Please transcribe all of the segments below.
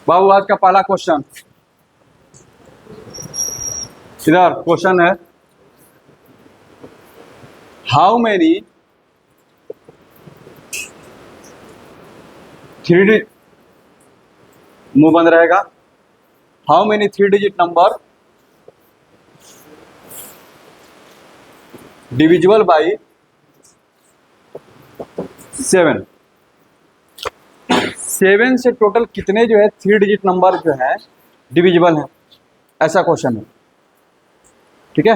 बाबू आज का पहला क्वेश्चन, इधर क्वेश्चन है, हाउ मेनी थ्री, मुंह बंद रहेगा, how many 3 digit number divisible by 7। 7 से टोटल कितने जो है 3 डिजिट नंबर जो है डिविजिबल है, ऐसा क्वेश्चन है। ठीक है,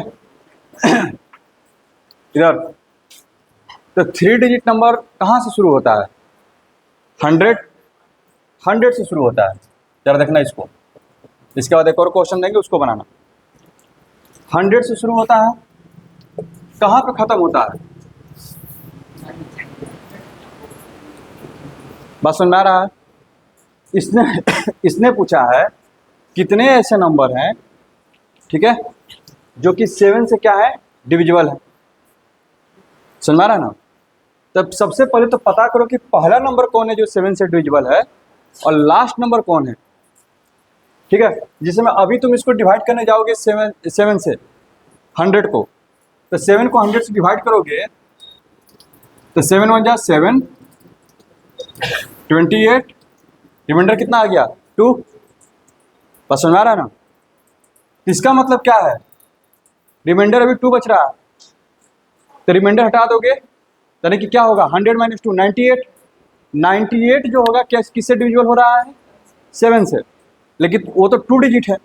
इधर तो 3 डिजिट नंबर कहाँ से शुरू होता है? 100 से शुरू होता है। जरा देखना इसको, इसके बाद एक और क्वेश्चन देंगे, उसको बनाना। 100 से शुरू होता है, कहाँ पे खत्म होता है? बात समझ में आ रहा है? इसने इसने पूछा है कितने ऐसे नंबर हैं, ठीक है, जो कि 7 से क्या है, डिविजिबल है। समझ में आ रहा है ना? तब सबसे पहले तो पता करो कि पहला नंबर कौन है जो 7 से डिविजिबल है और लास्ट नंबर कौन है। ठीक है, जिसमें अभी तुम इसको डिवाइड करने जाओगे 7 से 100 को, तो 7 को 100 से डिवाइड करोगे तो 7 1 जा 7, 28, रिमाइंडर कितना आ गया 2। बस समझ आ रहा है ना? इसका मतलब क्या है, रिमाइंडर अभी 2 बच रहा है, तो रिमाइंडर हटा दोगे यानी कि क्या होगा 100 - 2 98। 98 जो होगा क्या किससे डिविजिबल हो रहा है? 7 से, लेकिन वो तो 2 डिजिट है,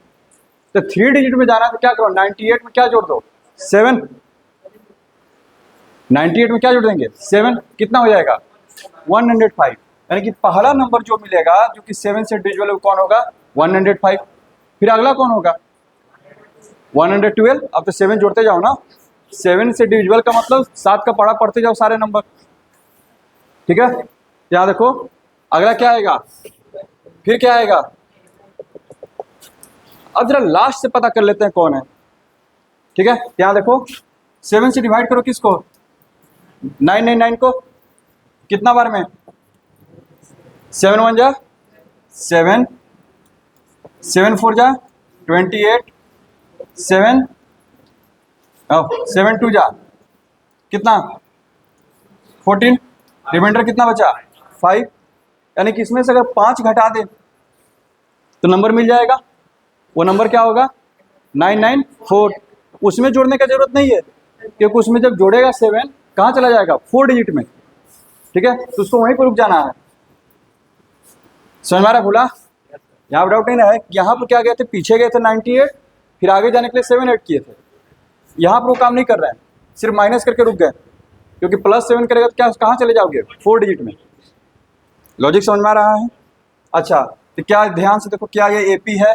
तो 3 डिजिट में जाना है तो क्या करो 98 में क्या जोड़ दो 7। 98 में क्या जोड़ देंगे 7, कितना हो जाएगा 105। यानी कि पहला नंबर जो मिलेगा जो कि 7 से डिविजिबल है वो कौन होगा 105। फिर अगला कौन होगा 112। अब तो 7 जोड़ते जाओ ना, 7 से डिविजिबल का मतलब 7 का पढ़ा पढ़ते जाओ सारे नंबर। ठीक है, यहाँ देखो अगला क्या आएगा, फिर क्या आएगा। अब जरा लास्ट से पता कर लेते हैं कौन है। ठीक है, यहाँ देखो 7 से डिवाइड करो किसको 999 को, कितना बार में 7 1 जा 7, 7 4 जा 28, 7 7 2 जा कितना 14, रिमाइंडर कितना बचा 5। यानी कि इसमें से अगर 5 घटा दें तो नंबर मिल जाएगा, वो नंबर क्या होगा 994। उसमें जोड़ने का जरूरत नहीं है क्योंकि उसमें जब जोड़ेगा 7 कहाँ चला जाएगा 4 डिजिट में। ठीक है, तो उसको वहीं पर रुक जाना है। समझ में आ रहा भूला? यहाँ डाउट नहीं ना है? यहाँ पर क्या गए थे, पीछे गए थे 98, फिर आगे जाने के लिए 7 ऐड किए थे। यहाँ पर वो काम नहीं कर रहे हैं, सिर्फ माइनस करके रुक गए, क्योंकि +7 करेगा तो क्या कहाँ चले जाओगे 4 डिजिट में। लॉजिक समझ में आ रहा है? अच्छा, तो क्या ध्यान से देखो, क्या ये एपी है,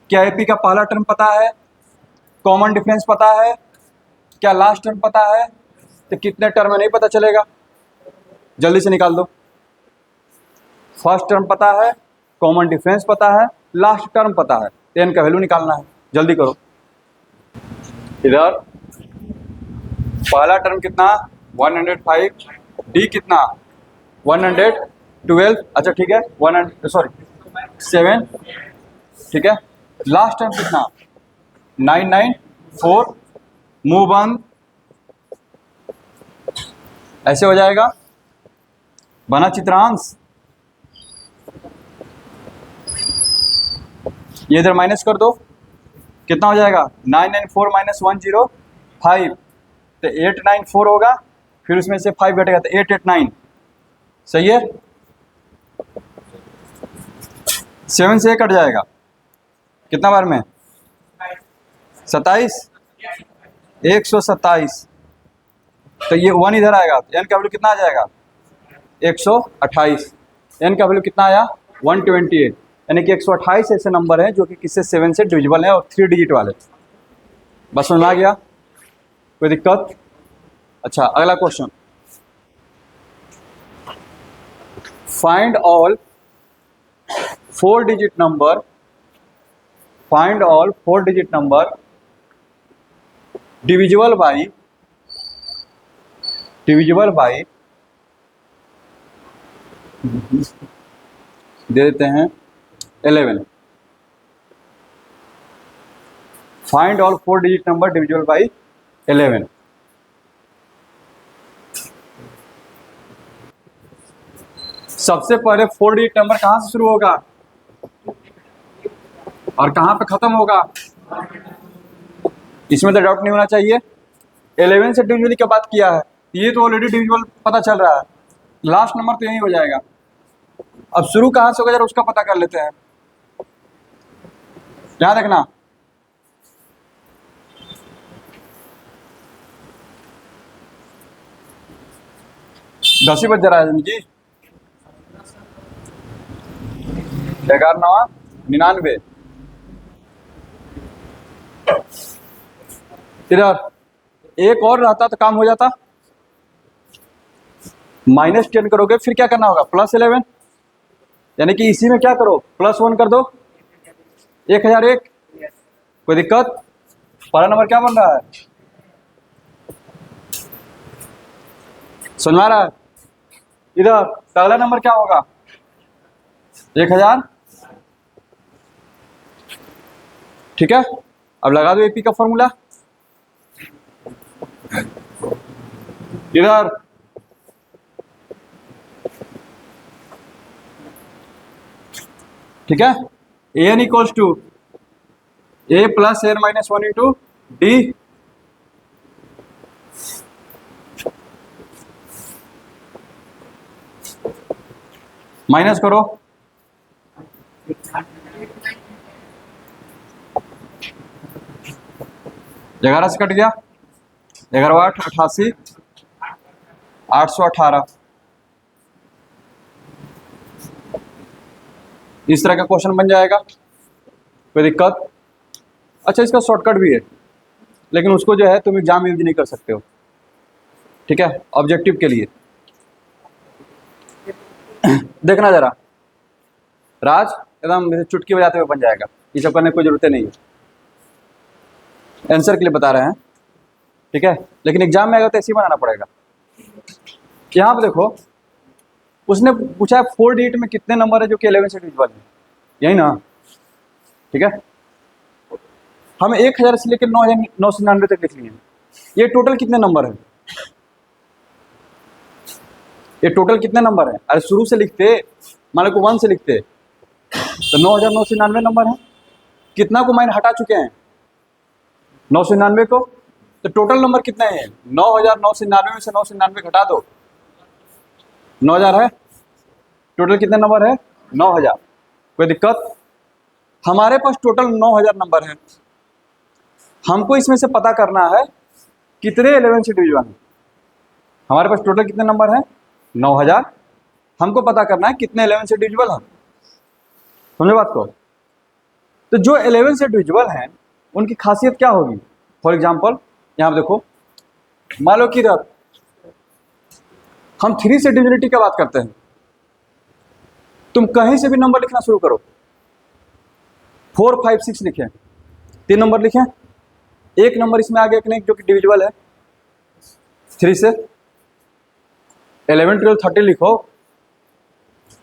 क्या एपी का पहला टर्म पता है, कॉमन डिफरेंस पता है, क्या लास्ट टर्म पता है, तो कितने टर्म है नहीं पता चलेगा, जल्दी से निकाल दो। फर्स्ट टर्म पता है, कॉमन डिफरेंस पता है, लास्ट टर्म पता है, n का वैल्यू निकालना है, जल्दी करो। इधर पहला टर्म कितना 105, डी कितना 112। अच्छा ठीक है 7, ठीक है। लास्ट टर्म कितना 994, मुंह बंद, ऐसे हो जाएगा, बना चित्रांश। ये इधर माइनस कर दो, कितना हो जाएगा 994 - 105, तो 894 होगा, फिर उसमें से 5 घटेगा तो 889। सही है, 7 से कट जाएगा कितना बार में 27, 127। तो ये 1 इधर आएगा तो n का वैल्यू कितना आ जाएगा 128। n का वैल्यू कितना आया 128। यानी कि 128 ऐसे नंबर हैं जो कि किससे 7 से डिविजिबल है और 3 डिजिट वाले। बस समझ आ गया, कोई दिक्कत? अच्छा अगला question, find all 4 digit number, find all 4 digit number divisible by दे देते हैं 11। Find all 4 digit number divisible by 11। सबसे पहले 4 डिजिट नंबर कहां से शुरू होगा और कहां पे खत्म होगा, इसमें तो डाउट नहीं होना चाहिए। 11 से डिविजिबल क्या बात किया है, ये तो ऑलरेडी डिविजिबल पता चल रहा है, लास्ट नंबर तो यही हो जाएगा। अब शुरू कहां से होगा जरा उसका पता कर लेते हैं। क्या देखना, दस ही बज रहा है जी। 11 9 99। इधर एक और रहता तो काम हो जाता। -10 करोगे फिर क्या करना होगा, +11, यानी कि इसी में क्या करो +1 कर दो, 1001। कोई दिक्कत, पहला नंबर क्या बन रहा है, समझ आ रहा है। इधर अगला नंबर क्या होगा, 1000। ठीक है, अब लगा दो एपी का फॉर्मूला। इधर ठीक है, an equals to a plus n minus 1 into D. Minus करो, ग्यारह से कट गया, 11 8 88, 818। इस तरह का क्वेश्चन बन जाएगा, कोई दिक्कत। अच्छा, इसका शॉर्टकट भी है, लेकिन उसको जो है तुम एग्जाम में यूज नहीं कर सकते हो, ठीक है, ऑब्जेक्टिव के लिए। देखना जरा, राज एकदम चुटकी बजाते हुए बन जाएगा, ये सब करने की कोई जरूरत नहीं है, आंसर के लिए बता रहे हैं, ठीक है, लेकिन एग्जाम में आएगा तो ऐसे ही बनाना पड़ेगा। यहाँ पे देखो, उसने पूछा है 4 डिजिट में कितने नंबर है जो कि 11 से डिविजिबल है, यही ना, ठीक है। हमें 1000 से लेकर 999 तक लिख लिए, ये टोटल कितने नंबर है, ये टोटल कितने नंबर है। अरे शुरू से लिखते, मान लो 1 से लिखते तो 9999 नंबर है। कितना को माइन हटा चुके हैं, 999 को, तो टोटल नंबर कितने हैं, 9999 में से 999 घटा दो, 9000 है। टोटल कितने नंबर है, 9000। कोई दिक्कत, हमारे पास टोटल 9000 नंबर है। हमको इसमें से पता करना है कितने 11 से डिविजिबल है। हमारे पास टोटल कितने नंबर है, 9000। हमको पता करना है कितने 11 से डिविजिबल है, समझे बात को। तो जो 11 से डिविजिबल हैं उनकी खासियत क्या होगी। फॉर एग्जाम्पल यहाँ देखो, मान लो कि इधर हम 3 से डिविजिबिलिटी की बात करते हैं, तुम कहीं से भी नंबर लिखना शुरू करो, 4 5 6 लिखें, 3 नंबर लिखें, एक नंबर इसमें आ गया कि नहीं जो कि डिविजिबल है 3 से। 11 12 13 लिखो,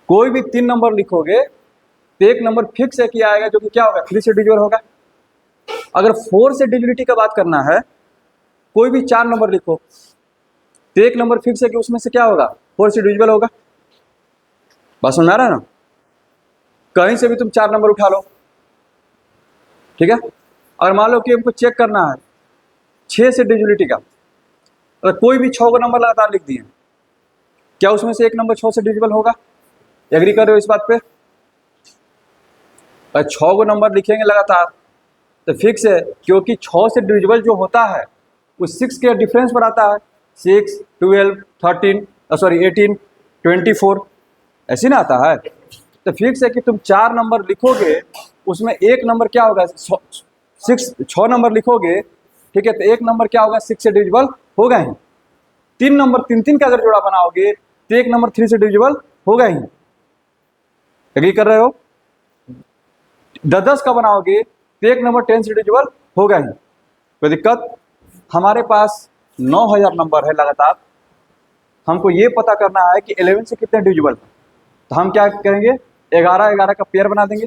कोई भी 3 नंबर लिखोगे तो एक नंबर फिक्स है कि आएगा जो कि क्या होगा, 3 से डिविजिबल होगा। अगर 4 से डिविजिबिलिटी का बात करना है, कोई भी 4 नंबर लिखो तो एक नंबर फिक्स है कि उसमें से क्या होगा, 4 से डिविजिबल होगा। बात समझ आ रहा है ना, कहीं से भी तुम 4 नंबर उठा लो, ठीक है। और मान लो कि हमको चेक करना है 6 से डिविजिबिलिटी का, अगर कोई भी 6 को नंबर लगातार लिख दिए, क्या उसमें से एक नंबर 6 से डिविजिबल होगा, एग्री कर रहे हो इस बात पे। अगर 6 को नंबर लिखेंगे लगातार तो फिक्स है, क्योंकि 6 से डिविजिबल जो होता है वो 6 के डिफरेंस पर आता है, 6 12 13 18 24 ऐसे ना आता है। तो फिक्स है कि तुम 4 नंबर लिखोगे, उसमें एक नंबर क्या होगा, 6 नंबर लिखोगे, ठीक है, तो एक नंबर क्या होगा, 6 से डिविजिबल होगा ही। 3 नंबर 3 का अगर जोड़ा बनाओगे तो एक नंबर 3 से डिविजिबल होगा ही, एग्री कर रहे हो। 10 का बनाओगे तो एक नंबर 10 से डिविजिबल होगा ही, कोई दिक्कत। हमारे पास 9000 नंबर है लगातार, हमको ये पता करना है कि 11 से कितने डिविजिबल है। तो हम क्या करेंगे, 11 11 का पेयर बना देंगे,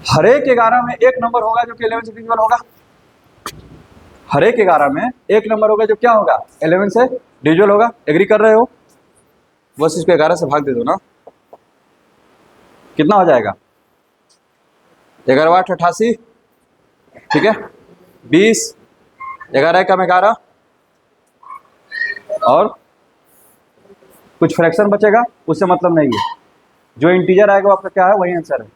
हर एक 11 में एक नंबर होगा जो कि 11 से डिविजिबल होगा। हर एक 11 में एक नंबर होगा जो क्या होगा, 11 से डिविजिबल होगा। एग्री कर रहे हो? बस इसको 11 से भाग दे दो ना, कितना हो जाएगा? 11 8 88, ठीक है, 20, 11 कम 11, और कुछ फ्रैक्शन बचेगा, उससे मतलब नहीं है। जो इंटीजर आएगा वो आपका क्या है, वही आंसर है।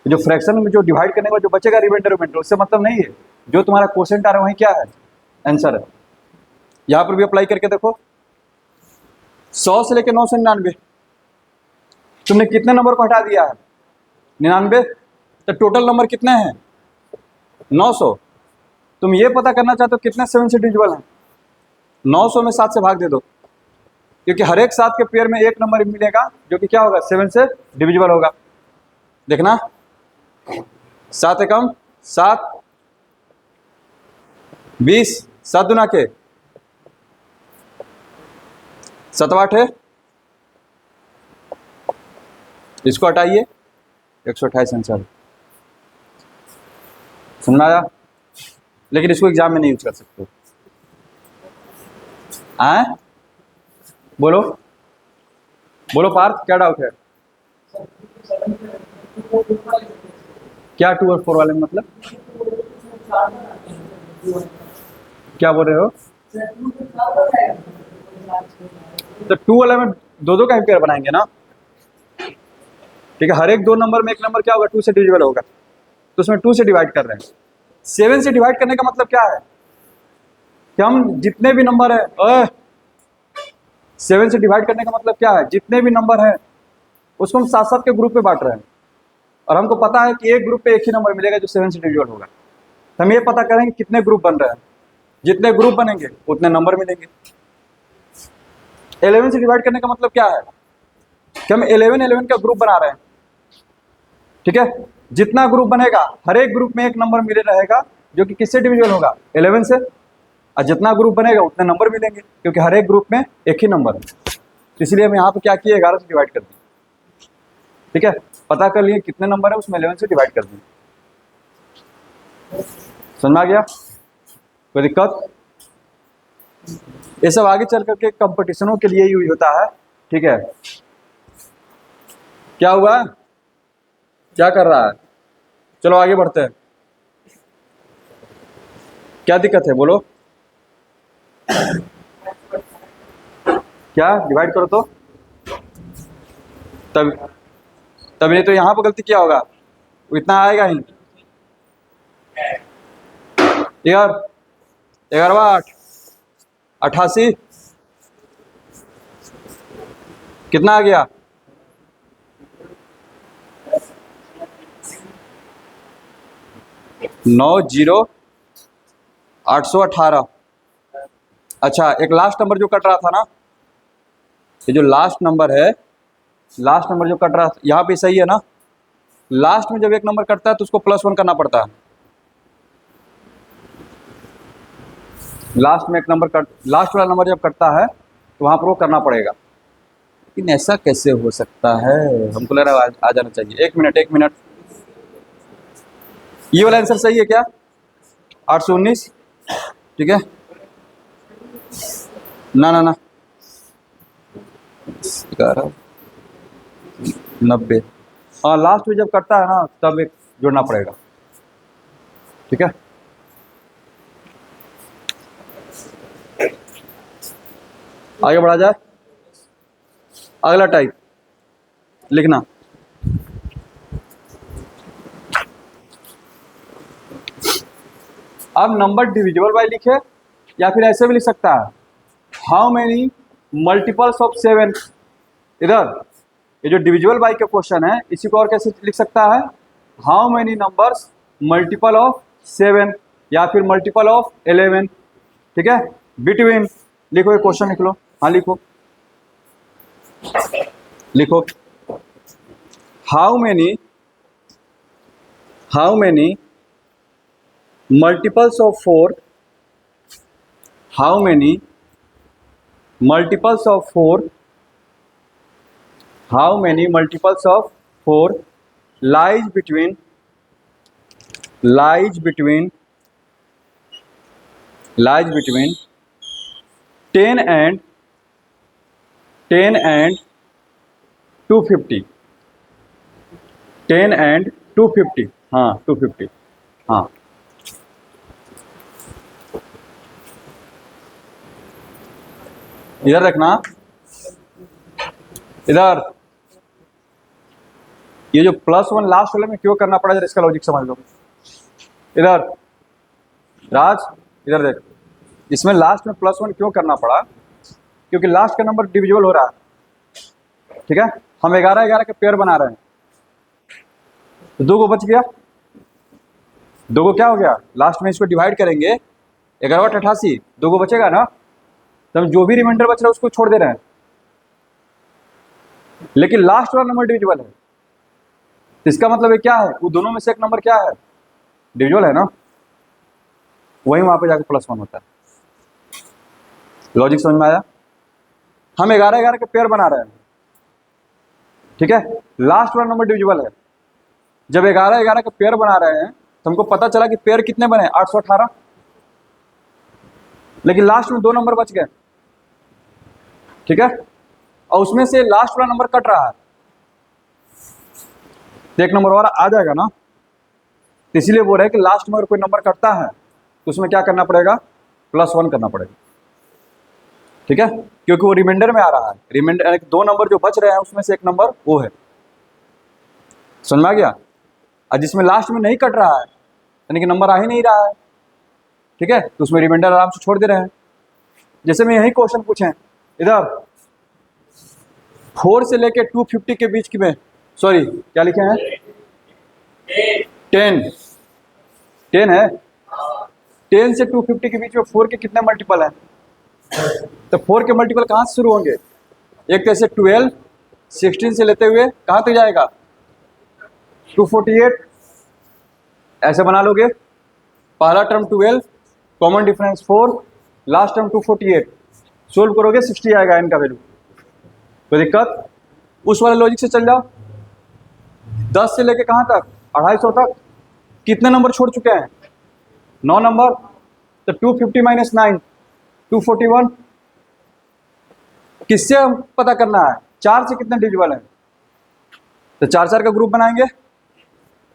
जो फ्रैक्शन में जो डिवाइड करने का जो बचेगा रिमाइंडर रिमाइंडर, उससे मतलब नहीं है। जो तुम्हारा क्वोशिएंट आ रहा है वही क्या है, आंसर है। यहां पर भी अप्लाई करके देखो, 100 से लेकर 999 तुमने कितने नंबर को हटा दिया है, 99। तो टोटल नंबर कितने हैं, 900। तुम ये पता करना चाहते हो कितने 7 से डिविजिबल हैं, 900 में 7 से भाग दे दो, क्योंकि हर एक 7 के पेयर में एक नंबर मिलेगा जो कि क्या होगा, 7 से डिविजिबल होगा। देखना, 7 एकम 7, 20, 7 दुना के 7 8 है, इसको हटाइए, 128 आंसर। समझ आया? लेकिन इसको एग्जाम में नहीं यूज कर सकते। आए बोलो बोलो पार्थ, क्या डाउट है? क्या 2 और 4 वाले में मतलब क्या बोल रहे हो? तो 2 वाले में दो दो का पेयर बनाएंगे ना, ठीक है। हर एक 2 नंबर में एक नंबर क्या होगा, 2 से डिविजिबल होगा, तो उसमें 2 से डिवाइड कर रहे हैं। 7 से डिवाइड करने का मतलब क्या है कि हम जितने भी नंबर है, 7 से डिवाइड करने का मतलब क्या है, जितने भी नंबर है उसको हम 7-7 के ग्रुप में बांट रहे हैं, और हमको पता है कि एक ग्रुप पे एक ही नंबर मिलेगा जो 7 से डिविजिबल होगा। तो हम ये पता करेंगे कितने ग्रुप बन रहे हैं, जितने ग्रुप बनेंगे उतने नंबर मिलेंगे। 11 से डिवाइड करने का मतलब क्या है कि हम 11 का ग्रुप बना रहे हैं, ठीक है। जितना ग्रुप बनेगा हर एक ग्रुप में एक नंबर मिले रहेगा जो कि किससे डिविजिबल होगा, 11 से, और जितना ग्रुप बनेगा उतने नंबर मिलेंगे, क्योंकि हर एक ग्रुप में एक ही नंबर है। इसलिए हम यहाँ पे क्या किए, 11 से डिवाइड कर दिए, ठीक है। पता कर लिए कितने नंबर है, उसमें 11 से डिवाइड कर दिए। समझ आ गया? कोई दिक्कत? ये सब आगे चल करके कंपटीशनों के लिए यूज होता है, ठीक है। क्या हुआ, क्या कर रहा है? चलो आगे बढ़ते हैं। क्या दिक्कत है बोलो? क्या डिवाइड करो तो तब नहीं तो यहाँ पर गलती क्या होगा, इतना आएगा ही यार। 11 8 88 कितना आ गया, 90818। अच्छा, एक लास्ट नंबर जो कट रहा था ना, ये जो लास्ट नंबर है, लास्ट नंबर जो कट रहा था यहाँ पे सही है ना। लास्ट में जब एक नंबर कटता है तो उसको +1 करना पड़ता है। लास्ट में एक नंबर लास्ट वाला नंबर जब कटता है तो वहां पर वो करना पड़ेगा। लेकिन ऐसा कैसे हो सकता है, हमको लग रहा है आ जाना चाहिए। एक मिनट, ये वाला आंसर सही है क्या, 819, ठीक है ना 90। हाँ, लास्ट में जब कटता है ना तब एक जोड़ना पड़ेगा, ठीक है। आगे बढ़ा जाए, अगला टाइप लिखना। अब नंबर डिविजिबल बाय लिखे, या फिर ऐसे भी लिख सकता है, हाउ मेनी मल्टीपल्स ऑफ 7। इधर ये जो डिविजिबल बाय का क्वेश्चन है, इसी को और कैसे लिख सकता है, how many numbers multiple of 7 या फिर मल्टीपल ऑफ 11, ठीक है। बिटवीन लिखो, ये क्वेश्चन लिख लो। हाँ लिखो how many multiples of 4, how many multiples of 4, how many multiples of 4 lies between 10 and 250, 10 and 250, हाँ 250, हाँ इधर रखना, इधर ये जो +1 लास्ट वाले में क्यों करना पड़ा, जरा इसका लॉजिक समझ लो। इधर राज, इधर देख, इसमें लास्ट में +1 क्यों करना पड़ा, क्योंकि लास्ट का नंबर डिविजिबल हो रहा है, ठीक है। हम 11-11 के पेयर बना रहे हैं, तो 2 को बच गया, 2 को क्या हो गया, लास्ट में इसको डिवाइड करेंगे, 11/88, 2 को बचेगा ना, तो हम जो भी रिमाइंडर बच रहा है उसको छोड़ दे रहे हैं, लेकिन लास्ट वाला नंबर डिविजिबल है, तो इसका मतलब ये क्या है, वो दोनों में से एक नंबर क्या है, डिविजिबल है ना, वही वहां पे जाकर +1 होता है। लॉजिक समझ में आया। हम 11-11 के पेयर बना रहे हैं, ठीक है, लास्ट वाला नंबर डिविजिबल है। जब 11-11 के पेयर बना रहे हैं तो हमको पता चला कि पेयर कितने बने, 818, लेकिन लास्ट में 2 नंबर बच गए, ठीक है, और उसमें से लास्ट वाला नंबर कट रहा है, तो 1 नंबर वाला आ जाएगा ना, तो इसीलिए बोल रहे हैं कि लास्ट में अगर कोई नंबर कटता है तो उसमें क्या करना पड़ेगा, +1 करना पड़ेगा, ठीक है, क्योंकि वो रिमाइंडर में आ रहा है, रिमाइंडर यानी 2 नंबर जो बच रहे हैं उसमें से 1 नंबर वो है, समझ में आ गया। और जिसमें लास्ट में नहीं कट रहा है यानी कि नंबर आ ही नहीं रहा है, ठीक है, तो उसमें रिमाइंडर आराम से छोड़ दे रहे हैं। जैसे मैं यही क्वेश्चन पूछें, इधर 4 से लेके 250 के बीच की में, सॉरी क्या लिखे हैं, 10 है, 10 से 250 के बीच में 4 के कितने मल्टीपल हैं, तो 4 के मल्टीपल कहाँ से शुरू होंगे, एक कैसे 12, 16 से लेते हुए कहाँ तक जाएगा, 248, ऐसे बना लोगे, पहला term 12, common difference 4, last term 248, solve करोगे 60 आएगा इनका वैल्यू, कोई दिक्कत, उस वाले लॉजिक से चल जाओ। 10 से लेके कहाँ तक, 250 तक कितने नंबर छोड़ चुके हैं, 9 नंबर, तो 250 - 9 241, किससे हम पता करना है, 4 से कितने डिविजिबल है, तो 4-4 का ग्रुप बनाएंगे,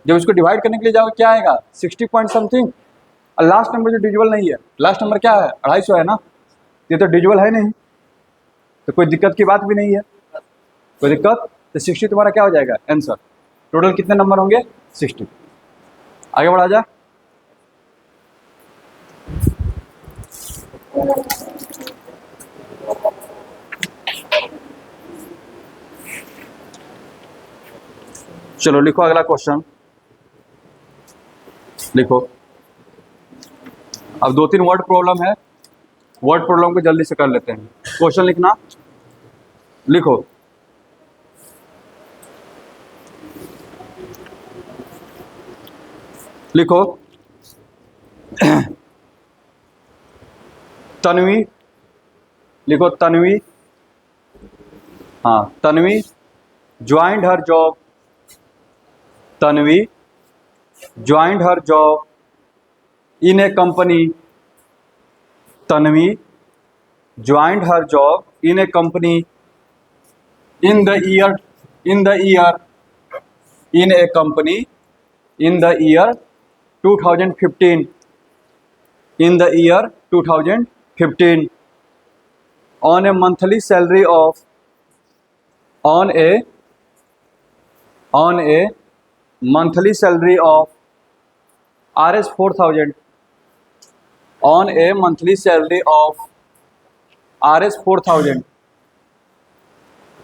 जब इसको डिवाइड करने के लिए जाओगे क्या आएगा, 60 पॉइंट समथिंग, और लास्ट नंबर जो डिविजिबल नहीं है, लास्ट नंबर क्या है, 250 है ना, ये तो डिविजिबल है नहीं, तो कोई दिक्कत की बात भी नहीं है, कोई दिक्कत, तो 60 तुम्हारा क्या हो जाएगा आंसर, टोटल कितने नंबर होंगे, 60। आगे बढ़ा जा, चलो लिखो अगला क्वेश्चन, लिखो, अब 2-3 वर्ड प्रॉब्लम है, वर्ड प्रॉब्लम को जल्दी से कर लेते हैं, क्वेश्चन लिखना, लिखो, लिखो तन्वी, लिखो तन्वी, हाँ Tanvi joined her job, Tanvi joined her job in A company, Tanvi joined her job in A company in the year, in A company in the year 2015, in the year 2015 on a monthly salary of, on a monthly salary of Rs 4,000, on a monthly salary of Rs 4,000,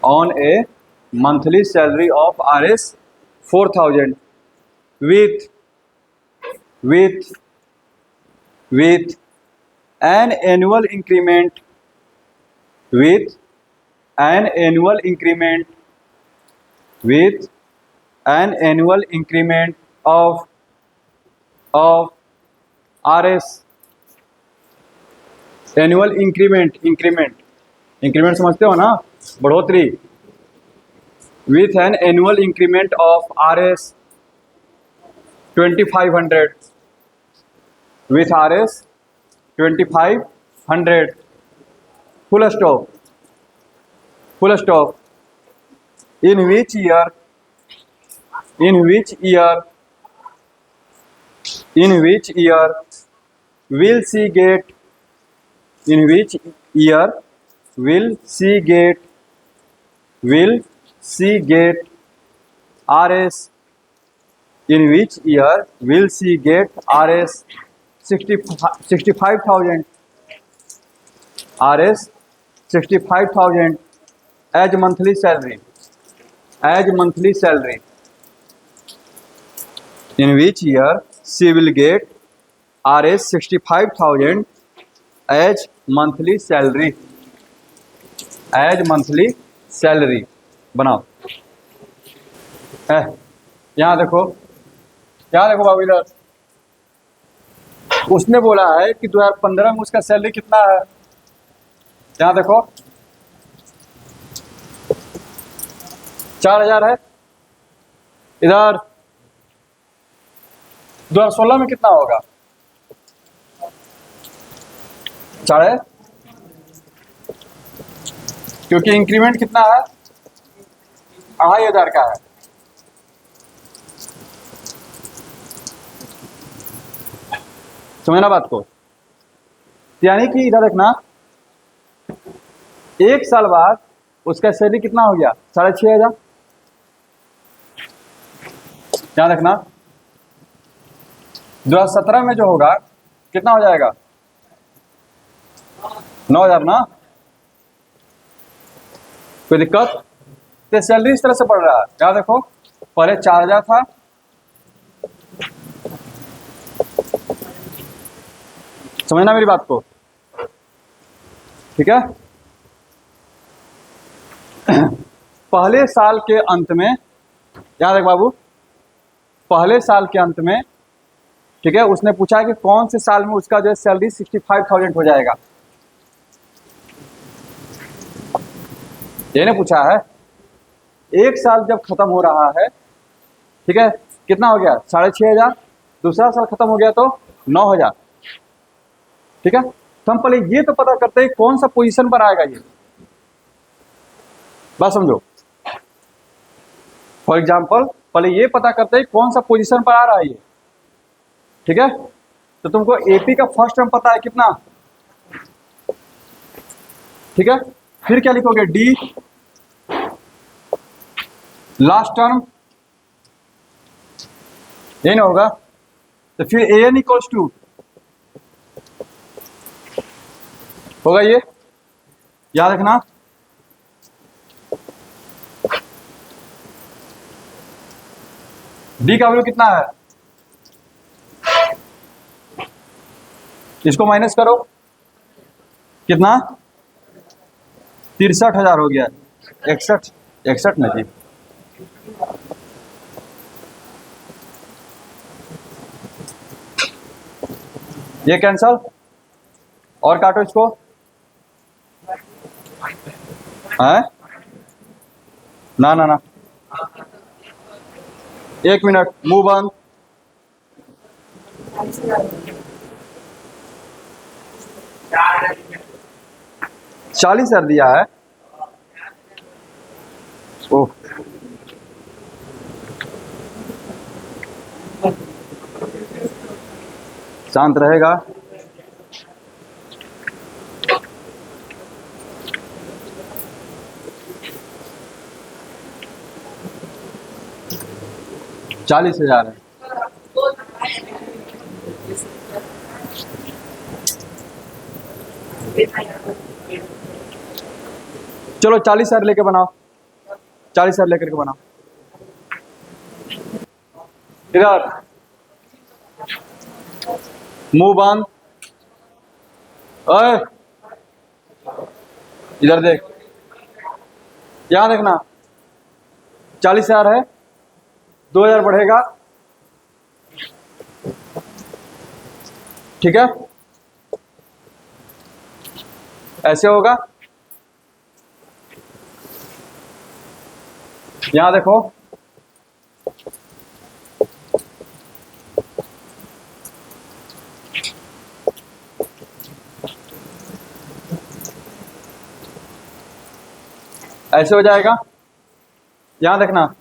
on a monthly salary of Rs 4,000 with an annual increment, with an annual increment, with an annual increment of Rs, annual increment, increment समझते हो ना, बढ़ोतरी, with an annual increment of Rs 2500, with Rs 2500, full stop, full stop. In which year, in which year, in which year will she get, in which year will she get, will she get Rs, in which year will she get Rs 65,000, Rs 65,000 as monthly salary, as monthly salary. In which year she will get Rs 65,000 as monthly salary, as monthly salary. बनाओ। यहाँ देखो, यहाँ देखो बाबू इधर, उसने बोला है कि 2015 में उसका सैलरी कितना है। यहाँ देखो 4,000 है। इधर 2016 में कितना होगा? 4 है, क्योंकि इंक्रीमेंट कितना है? 2,500 का है। समझना बात को? यानी कि इधर देखना, 1 साल बाद उसका सैलरी कितना हो गया? 6,500। यहाँ देखना 2017 में जो होगा कितना हो जाएगा? 9,000 ना। कोई दिक्कत? तो सैलरी इस तरह से बढ़ रहा है। यहाँ देखो पहले 4,000 था, समझना मेरी बात को, ठीक है। पहले साल के अंत में, याद रख बाबू, पहले साल के अंत में, ठीक है, उसने पूछा है कि कौन से साल में उसका जो है सैलरी 65,000 हो जाएगा। ये ने पूछा है। एक साल जब खत्म हो रहा है, ठीक है, कितना हो गया? 6,500। दूसरा साल खत्म हो गया तो 9,000, ठीक है। तो हम पहले ये तो पता करते हैं कौन सा पोजीशन पर आएगा ये, बात समझो। फॉर एग्जाम्पल पहले ये पता करते हैं कौन सा पोजीशन पर आ रहा है ये, ठीक है। तो तुमको एपी का फर्स्ट टर्म पता है कितना, ठीक है। फिर क्या लिखोगे? डी लास्ट टर्म, ये ना होगा। तो फिर ए एन इक्वल्स टू होगा ये, याद रखना। डी का वैल्यू कितना है? इसको माइनस करो, कितना? 63,000 हो गया। 61 में जी, ये कैंसल और काटो इसको, है ना ना ना, 1 मिनट, मुंह बंद। 40,000 दिया है। ओह, शांत रहेगा। चालीस हजार है। चलो 40,000 लेके बनाओ, 40,000 लेकर के बनाओ। इधर मुंह बंद, ओए इधर देख, यहां देखना। 40,000 है, 2,000 बढ़ेगा, ठीक है, ऐसे होगा। यहां देखो, ऐसे हो जाएगा। यहां देखना,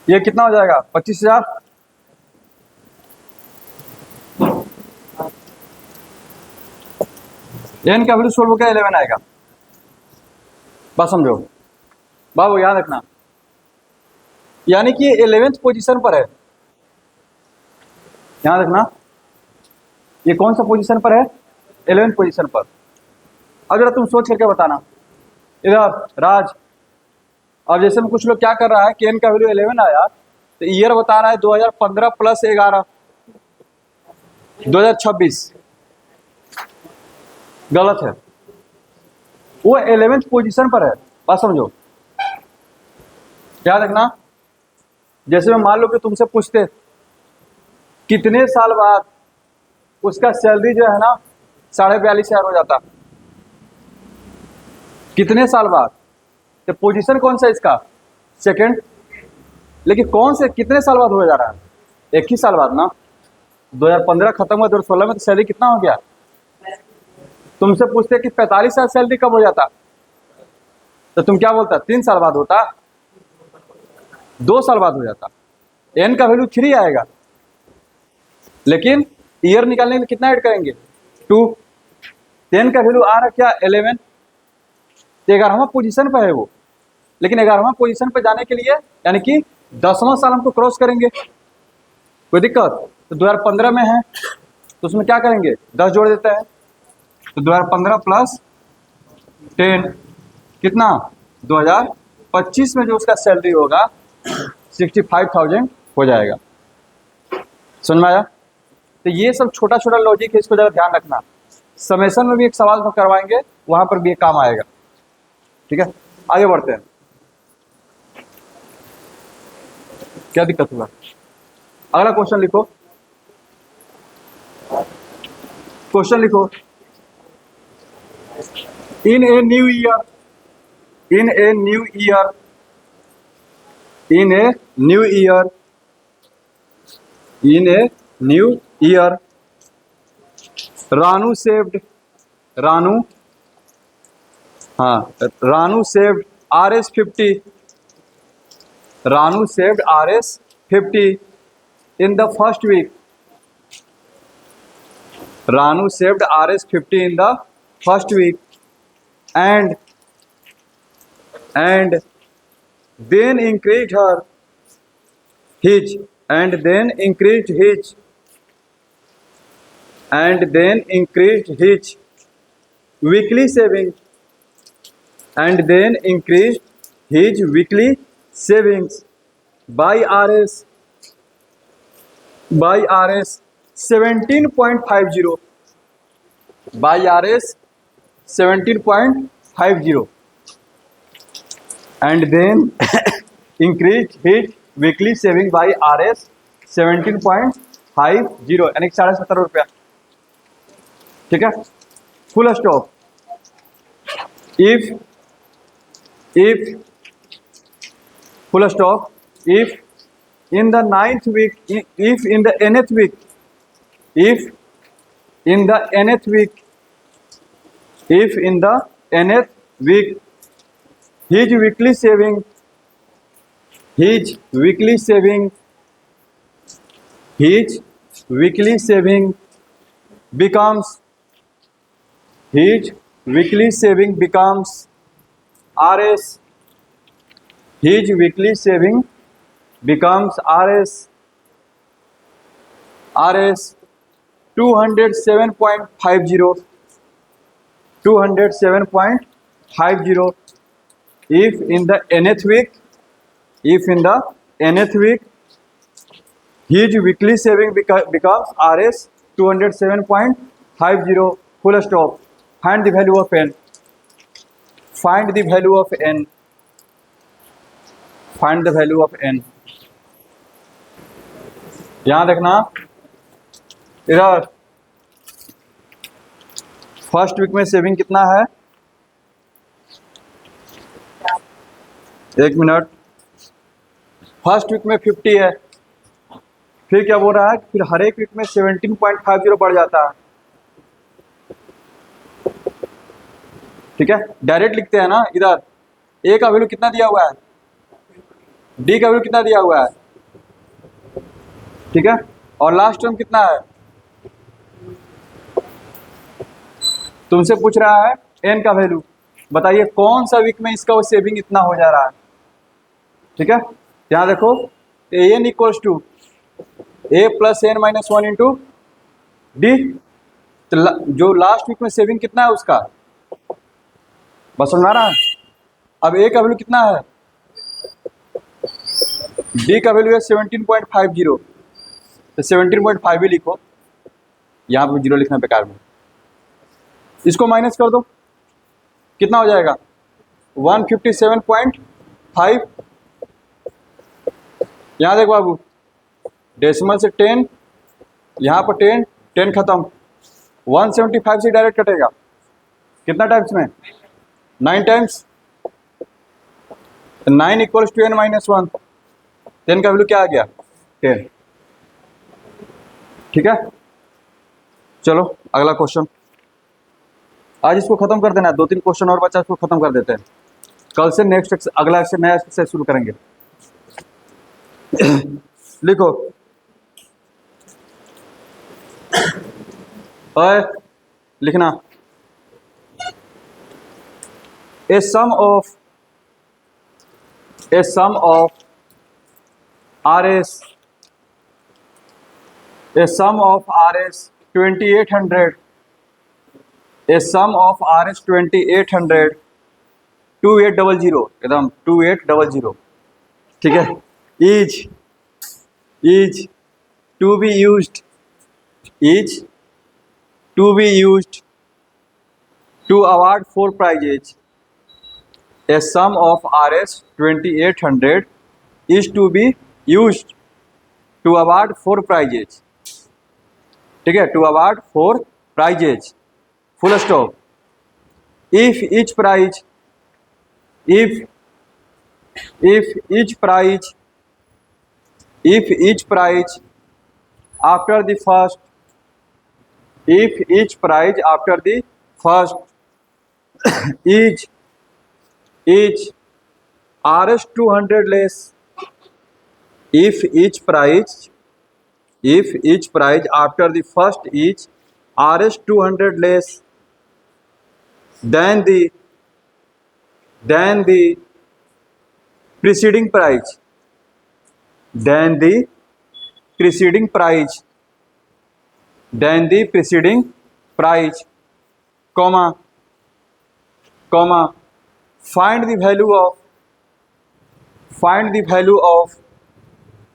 ये कितना हो जाएगा, 25,000। एन का वैल्यू सोल्व होकर 11 आएगा। बस समझो बाबू, याद रखना, यानी कि 11th पोजीशन पर है। याद रखना, ये कौन सा पोजीशन पर है, 11th पोजीशन पर। अब जरा तुम सोच करके बताना। इधर राज, अब जैसे में कुछ लोग क्या कर रहा है कि एन का वैल्यू 11 आया तो ईयर बता रहा है 2015 प्लस 11 2026। गलत है, वो 11th पोजीशन पर है। बात समझो, याद रखना। जैसे मैं मान लो कि तुमसे पूछते कितने साल बाद उसका सैलरी जो है ना 42,500 हो जाता, कितने साल बाद, तो पोजीशन कौन सा इसका, सेकंड। लेकिन कौन से कितने साल बाद हो जा रहा है, एक ही साल बाद ना। 2015 खत्म हुआ 2016 में, तो सैलरी कितना हो गया। तुमसे पूछते कि 45 साल सैलरी कब हो जाता, तो तुम क्या बोलता, 3 साल बाद होता, 2 साल बाद हो जाता। एन का वैल्यू 3 आएगा, लेकिन ईयर निकालने के लिए कितना ऐड करेंगे, 2। एन का वैल्यू आ रहा क्या, 11। तो 11वां पोजीशन पर है वो, लेकिन 11वां पोजीशन पर जाने के लिए यानी कि 10वां साल हमको क्रॉस करेंगे। कोई दिक्कत, तो 2015 में है तो उसमें क्या करेंगे, 10 जोड़ देते हैं। तो 2015 प्लस 10 कितना, 2025 में जो उसका सैलरी होगा 65,000 हो जाएगा। समझ में आया। तो ये सब छोटा छोटा लॉजिक है, इसको जरा ध्यान रखना। समेशन में भी एक सवाल को करवाएंगे, वहां पर भी एक काम आएगा। ठीक है, आगे बढ़ते हैं। क्या दिक्कत हुआ, अगला क्वेश्चन लिखो, क्वेश्चन लिखो। In a new year, in a new year, in a new year, in a new year, Ranu saved, Ranu, हाँ Ranu saved RS50, Ranu saved RS50 in the first week, Ranu saved RS50 in the first week and then increased her his and then increased his and then increased his weekly saving and then increased his weekly savings by RS 17.50, by RS 17.50 and then increased his weekly saving by RS 17.50 यानी 17.5 रुपया। ठीक है, full stop. if full stop, if in the 9th week, if in the nth week, if in the nth week, if in the nth week his weekly saving, his weekly saving, his weekly saving becomes, his weekly saving becomes RS, his weekly saving becomes RS 207.50, 207.50 if in the nth week, if in the nth week his weekly saving becomes RS 207.50, full stop. Find the value of n, find the value of n, find the value of n। यहां देखना, इधर first week में saving कितना है, एक minute, first week में 50 है, फिर क्या बोल रहा है, फिर हर एक वीक में 17.50 बढ़ जाता है। ठीक है, डायरेक्ट लिखते हैं ना इधर, ए का वैल्यू कितना दिया हुआ है, डी का वैल्यू कितना दिया हुआ है, ठीक है, और लास्ट टर्म कितना है, तुमसे पूछ रहा है एन का वैल्यू, बताइए कौन सा वीक में इसका सेविंग इतना हो जा रहा है। ठीक है, यहाँ देखो a n equals to a plus n minus 1 into d, तो जो लास्ट वीक में सेविंग कितना है उसका, बस समझ आ रहा है। अब ए का वैल्यू कितना है, डी का वैल्यू है 17.50, तो 17.5 ही लिखो, यहाँ पे जीरो लिखना बेकार में, इसको माइनस कर दो, कितना हो जाएगा 157.5। यहाँ देख बाबू, डेसिमल से 10, यहाँ पर 10, 10 खत्म, 175 से डायरेक्ट कटेगा, कितना टाइम्स में, 9 times, 9 equals to n minus 1, 10 का वैल्यू क्या आ गया 10। ठीक है, चलो अगला क्वेश्चन, आज इसको खत्म कर देना है, 2-3 क्वेश्चन और बचा, इसको खत्म कर देते हैं, कल से नेक्स्ट अगला नया एक्सरसाइज शुरू करेंगे। लिखो, और लिखना, ए सम of RS, a sum of RS 2800, a sum of RS 2800 2800 एकदम 2800, ठीक है, is to be used to award 4 prizes. A sum of RS 2800 is to be used to award 4 prizes. ठीक है, to award 4 prizes, full stop. If each prize after the first is RS 200 less, if each prize after the first is RS 200 less than the preceding prize, comma, find the value of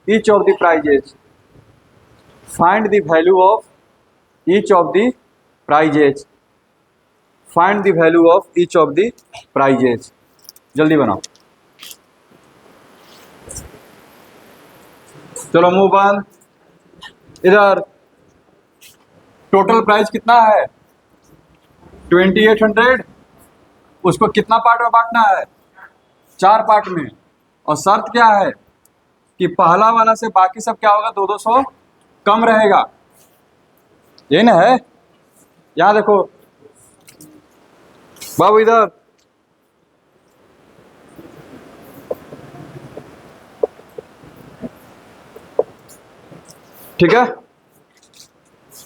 each of the prizes. Find the value of each of the prizes. जल्दी बनाओ, चलो मुंह बंद। इधर total price कितना है 2800, उसको कितना पार्ट में बांटना है, 4 पार्ट में, और शर्त क्या है कि पहला वाला से बाकी सब क्या होगा 200 कम रहेगा, ये ना है। यहाँ देखो बाबू, इधर ठीक है,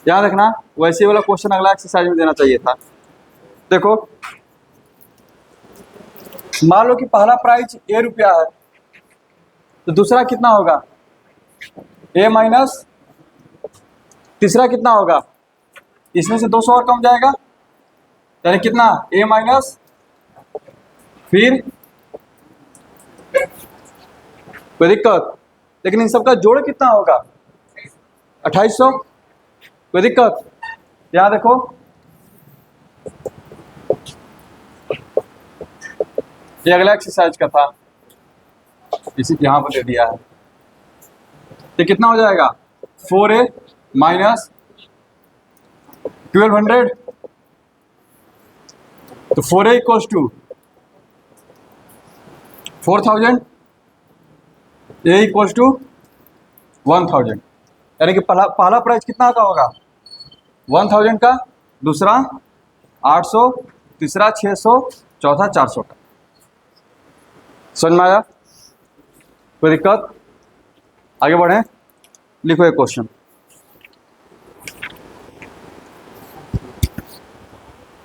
यहाँ देखना, वैसे वाला क्वेश्चन अगला एक्सरसाइज में देना चाहिए था। देखो मान लो कि पहला प्राइस ए रुपया है, तो दूसरा कितना होगा ए माइनस, तीसरा कितना होगा, इसमें से 200 और कम जाएगा, यानी कितना ए माइनस, फिर कोई दिक्कत, लेकिन इन सबका जोड़ कितना होगा 2800, कोई दिक्कत। यहाँ देखो ये अगला एक्सरसाइज का था, इसी यहाँ पर दे दिया है, तो कितना हो जाएगा 4a माइनस 1200, तो 4a equals to 4000, A equals to 1000, यानी कि पहला प्राइस कितना का होगा 1000 का, दूसरा 800, तीसरा 600, चौथा 400 का। समझ में आया? कोई दिक्कत? आगे बढ़ें, लिखो एक क्वेश्चन।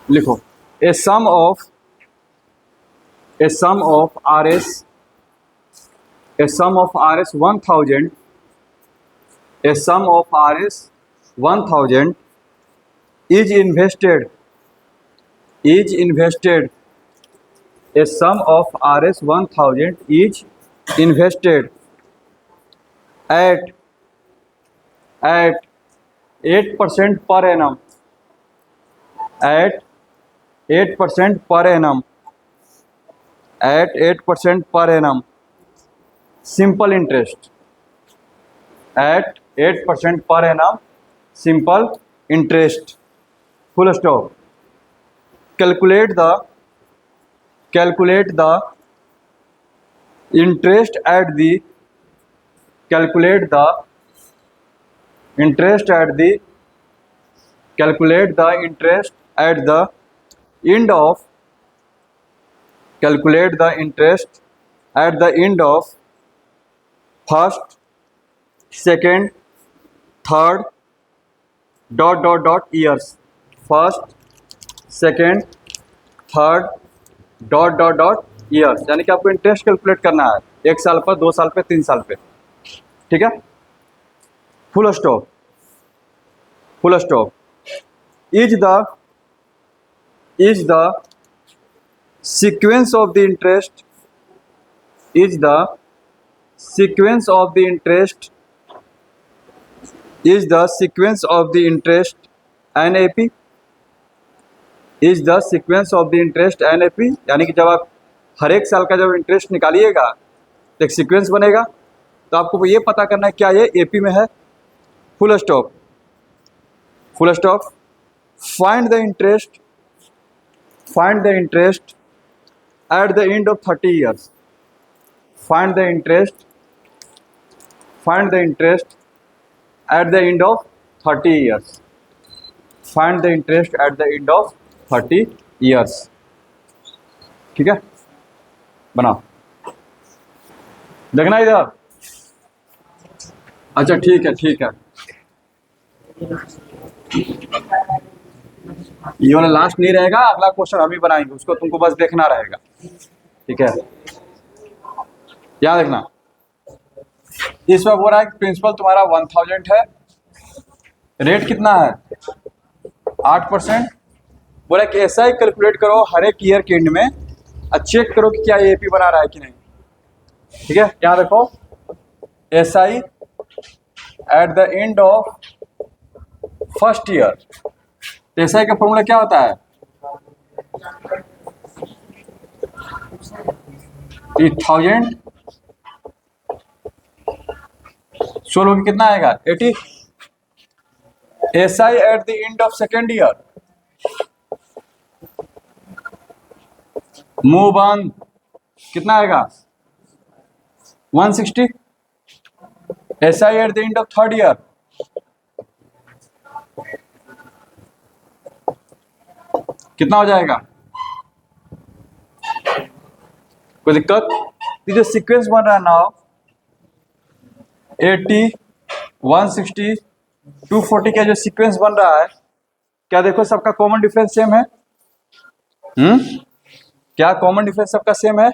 लिखो ए सम of RS 1000, a sum of RS 1000 is invested, a sum of RS 1000 is invested at 8% per annum, at 8% per annum, at 8% per annum, simple interest, at 8% per annum, simple interest, full stop. Calculate the interest at the calculate the interest at the end of calculate the interest at the end of first, second, third years, first, second, third years, यानी कि आपको interest calculate करना है 1 साल पर, 2 साल पे, 3 साल पे। ठीक है, full stop. Is the sequence of the interest, is the sequence of the interest NAP, is the sequence of the interest NAP, यानी कि जब आप हर एक साल का जब इंटरेस्ट निकालिएगा तो एक सीक्वेंस बनेगा, तो आपको ये पता करना है क्या ये AP में है। Full stop. Find the interest at the end of 30 years, find the interest at the end of 30 years, find the interest at the end of 30 years। ठीक है, बनाओ, देखना इधर। अच्छा ठीक है, ये वाला लास्ट नहीं रहेगा, अगला क्वेश्चन हम ही बनाएंगे, उसको तुमको बस देखना रहेगा। ठीक है, याद रखना। इसमें बोल रहा है कि प्रिंसिपल तुम्हारा 1000 है, रेट कितना है 8%। बोला कि ऐसा ही कैलकुलेट करो हर एक ईयर के एंड में, चेक करो कि क्या AP बना रहा है कि नहीं। ठीक है, यहाँ देखो SI at the end of first year. SI का फॉर्मूला क्या होता है 1000, 16 की कितना आएगा 80। SI at the end of second year, move on कितना आएगा 160। SI at the end of third year, कितना हो जाएगा? कोई दिक्कत? ये जो सीक्वेंस बन रहा है नाउ 80, 160, 240 का जो सीक्वेंस बन रहा है, क्या देखो सबका कॉमन डिफरेंस सेम है? क्या कॉमन डिफरेंस सबका सेम है?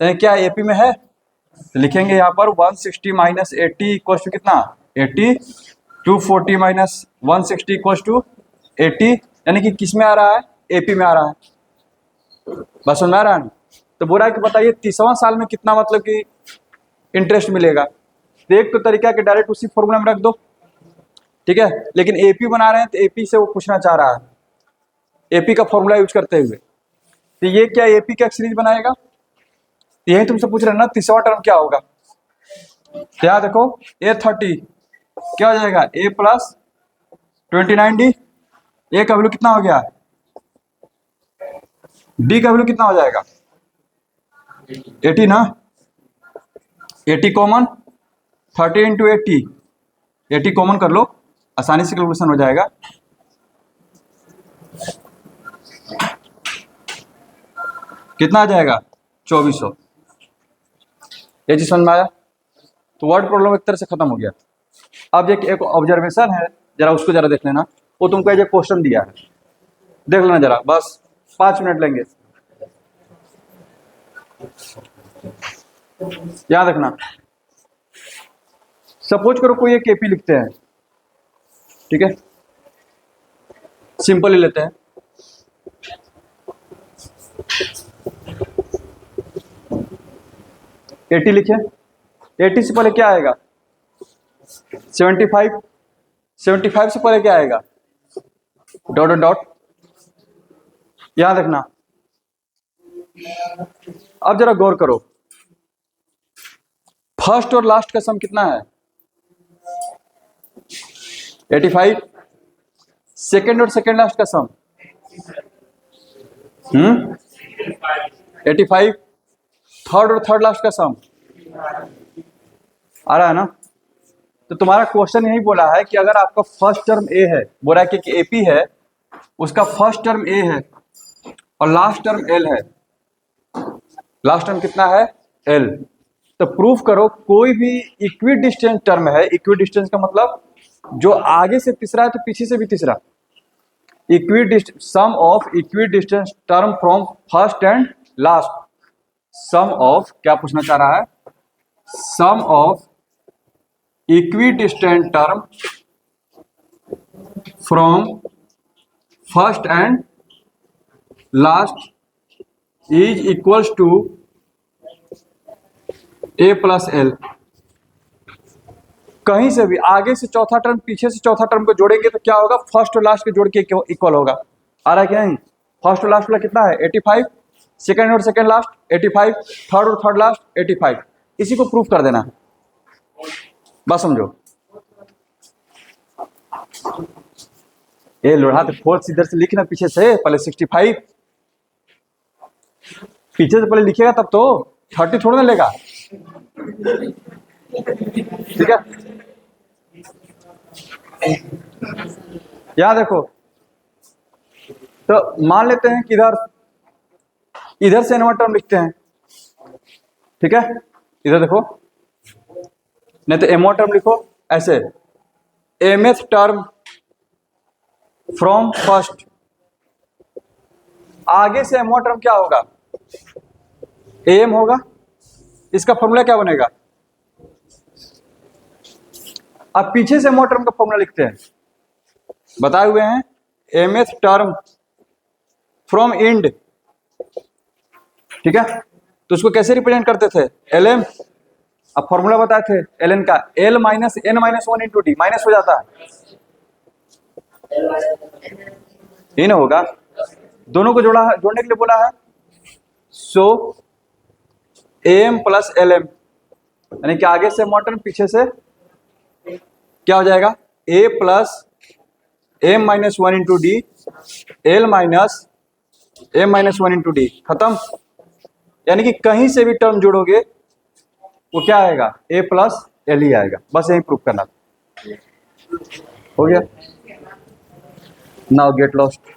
क्या AP में है? तो लिखेंगे यहाँ पर 160 माइनस 80 इक्वल टू कितना 80, 240 माइनस 160 इक्वल टू 80, यानी कि किस में आ रहा है AP में आ रहा है। बस समझ में आ रहा है? तो बोला कि बताइए 30वां साल में कितना मतलब कि इंटरेस्ट मिलेगा। तो एक तो तरीका है कि डायरेक्ट उसी फॉर्मूला में रख दो, ठीक है, लेकिन AP बना रहे हैं तो AP से वो पूछना चाह रहा है, AP का फॉर्मूला यूज करते हुए। तो ये क्या AP का सीरीज बनाएगा? यही तुमसे पूछ रहे हैं ना 30वां टर्म क्या होगा। क्या देखो A30 क्या हो जाएगा A प्लस 29D, A का वैल्यू कितना हो गया, D का वैल्यू कितना हो जाएगा 80 ना, 80 कॉमन, 30 इंटू 80 कॉमन कर लो, आसानी से कैलकुलेशन हो जाएगा। कितना आ जाएगा? 2400। ये चीज समझ में आया? तो वर्ड प्रॉब्लम एक तरह से खत्म हो गया। अब एक ऑब्जर्वेशन है, जरा उसको जरा देख लेना। वो तुमको एक क्वेश्चन दिया है, देख लेना जरा, बस 5 मिनट लेंगे। याद रखना, सपोज करो कोई एक केपी लिखते हैं, ठीक है, सिंपल ही लेते हैं। एटी लिखे, 80 से पहले क्या आएगा? 75, 75 से पहले क्या आएगा? Dot dot dot. याद रखना। अब जरा गौर करो, फर्स्ट और लास्ट का सम कितना है? 85। सेकेंड और सेकेंड लास्ट का सम 85। थर्ड और थर्ड लास्ट का सम आ रहा है ना? तो तुम्हारा क्वेश्चन यही बोला है कि अगर आपका फर्स्ट टर्म ए है, बोला है कि एपी है, उसका फर्स्ट टर्म ए है और लास्ट टर्म एल है। लास्ट टर्म कितना है? एल। तो प्रूफ करो कोई भी इक्वी डिस्टेंस टर्म है, इक्वी डिस्टेंस का मतलब जो आगे से तीसरा है तो पीछे से भी तीसरा, sum of equi distance term from first and last. Sum of, क्या पूछना चाह रहा है? Sum of equi distance term from first and last is equals to a plus l. कहीं से भी आगे से चौथा टर्म पीछे से चौथा टर्म को जोड़ेंगे तो क्या होगा? फर्स्ट और लास्ट के जोड़ के इक्वल होगा। आ रहा है क्या नहीं? फर्स्ट और लास्ट वाला कितना है? 85। सेकंड और सेकंड लास्ट 85। थर्ड और थर्ड लास्ट 85। इसी को प्रूफ कर देना, बस समझो। ये लोढ़ा तो फोर्थ इधर से लिखना, पीछे से पहले 65, पीछे से पहले लिखेगा तब तो 30 थोड़ा ना लेगा, ठीक है? यहां देखो, तो मान लेते हैं कि इधर से नंबर टर्म लिखते हैं, ठीक है? इधर देखो, नहीं तो एमओ टर्म लिखो ऐसे, एमएथ टर्म फ्रॉम फर्स्ट। आगे से एमओ टर्म क्या होगा? एम होगा। इसका फॉर्मूला क्या बनेगा? अब पीछे से एमओ टर्म का फॉर्मूला लिखते हैं, बताए हुए हैं एमएथ टर्म फ्रॉम एंड, ठीक है? तो उसको कैसे रिप्रेजेंट करते थे? L M. अब फॉर्मूला बताए थे एल एन का, L minus N minus 1 into D, minus हो जाता है, ये ना होगा। दोनों को जोड़ने के लिए बोला है, सो एम प्लस एल एम, यानी कि आगे से मोटर पीछे से क्या हो जाएगा? A plus m minus 1 into d, l minus m minus 1 into d, खत्म। यानी कि कहीं से भी टर्म जोड़ोगे वो क्या आएगा? ए प्लस एल ही आएगा। बस यही प्रूफ करना, हो गया। Now get lost.